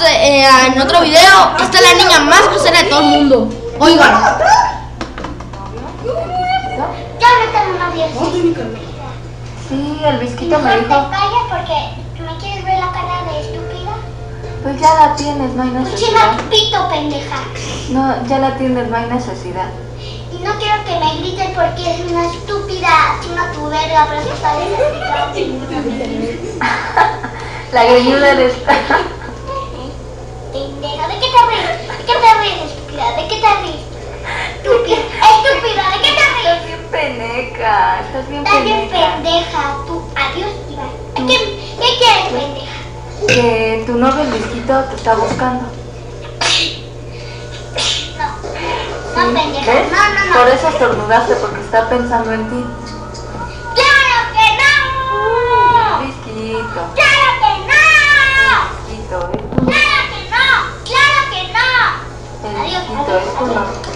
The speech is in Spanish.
En otro video, esta es la niña más grosera de todo el mundo. Oigan. Ya no tengo novio. Sí, el Visquito me Mejor dijo. te callas porque me quieres ver la cara de estúpida. Pues ya la tienes, no hay Chima necesidad. tu pito, pendeja. No, ya la tienes, no hay necesidad. Y no quiero que me grites porque es una estúpida. Chinga tu verga, pero está La greñuda eres. pendeja. ¿De qué te ríes? ¿De qué te ríes, estúpida? ¿De qué te ríes? Estúpida. Estúpida, ¿de qué te ríes? Estás bien peneca, estás bien Estás bien peneca. pendeja. Tú, adiós, Iván. ¿Qué quieres, pendeja? Que tu novio el Visquito te está buscando. No, pendeja. ¿Ves? No. Por eso estornudaste, porque está pensando en ti. ¡Claro que no! Visquito, ¡Claro que no! Visquito, es tu ¡Claro que no! ¡Claro que no! el Adiós, Visquito, es tu adiós, novio.